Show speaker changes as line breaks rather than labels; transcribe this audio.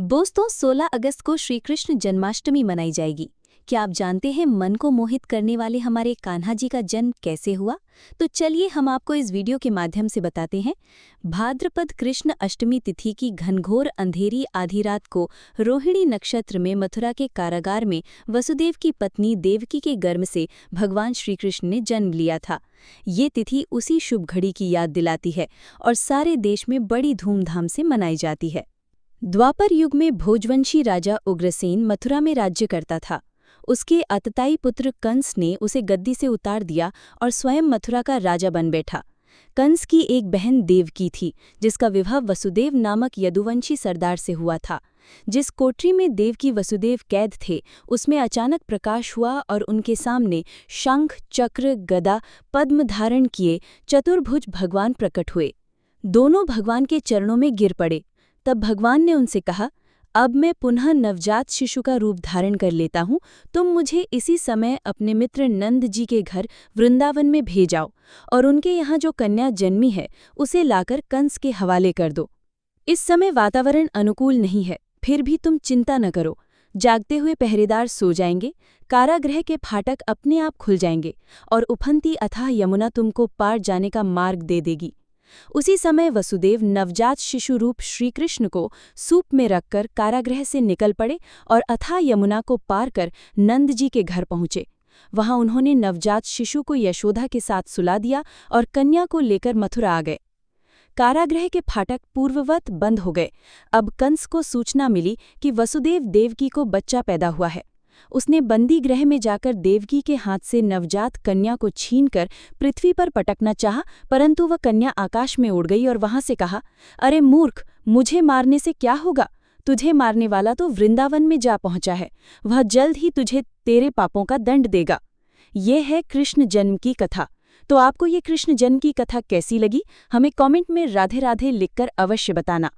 दोस्तों 16 अगस्त को श्री कृष्ण जन्माष्टमी मनाई जाएगी। क्या आप जानते हैं मन को मोहित करने वाले हमारे कान्हा जी का जन्म कैसे हुआ? तो चलिए हम आपको इस वीडियो के माध्यम से बताते हैं। भाद्रपद कृष्ण अष्टमी तिथि की घनघोर अंधेरी आधी रात को रोहिणी नक्षत्र में मथुरा के कारागार में वसुदेव की पत्नी देवकी के गर्भ से भगवान श्री कृष्ण ने जन्म लिया था। ये तिथि उसी शुभ घड़ी की याद दिलाती है और सारे देश में बड़ी धूमधाम से मनाई जाती है। द्वापर युग में भोजवंशी राजा उग्रसेन मथुरा में राज्य करता था। उसके आतताई पुत्र कंस ने उसे गद्दी से उतार दिया और स्वयं मथुरा का राजा बन बैठा। कंस की एक बहन देवकी थी, जिसका विवाह वसुदेव नामक यदुवंशी सरदार से हुआ था। जिस कोठरी में देवकी वसुदेव कैद थे, उसमें अचानक प्रकाश हुआ और उनके सामने शंख, चक्र, गदा, पद्म धारण किए चतुर्भुज भगवान प्रकट हुए। दोनों भगवान के चरणों में गिर पड़े। तब भगवान ने उनसे कहा, अब मैं पुनः नवजात शिशु का रूप धारण कर लेता हूँ। तुम मुझे इसी समय अपने मित्र नंद जी के घर वृंदावन में भेजाओ और उनके यहाँ जो कन्या जन्मी है उसे लाकर कंस के हवाले कर दो। इस समय वातावरण अनुकूल नहीं है, फिर भी तुम चिंता न करो। जागते हुए पहरेदार सो जाएंगे, कारागृह के फाटक अपने आप खुल जाएंगे और उफनती अथाह यमुना तुमको पार जाने का मार्ग दे देगी। उसी समय वसुदेव नवजात शिशु रूप श्रीकृष्ण को सूप में रखकर कारागृह से निकल पड़े और अथाह यमुना को पार कर नंद जी के घर पहुंचे। वहां उन्होंने नवजात शिशु को यशोदा के साथ सुला दिया और कन्या को लेकर मथुरा आ गए। कारागृह के फाटक पूर्ववत बंद हो गए। अब कंस को सूचना मिली कि वसुदेव देवकी को बच्चा पैदा हुआ है। उसने बंदी गृह में जाकर देवकी के हाथ से नवजात कन्या को छीनकर पृथ्वी पर पटकना चाहा, परंतु वह कन्या आकाश में उड़ गई और वहां से कहा, अरे मूर्ख, मुझे मारने से क्या होगा? तुझे मारने वाला तो वृंदावन में जा पहुंचा है। वह जल्द ही तुझे तेरे पापों का दंड देगा। ये है कृष्ण जन्म की कथा। तो आपको ये कृष्ण जन्म की कथा कैसी लगी? हमें कमेंट में राधे राधे लिखकर अवश्य बताना।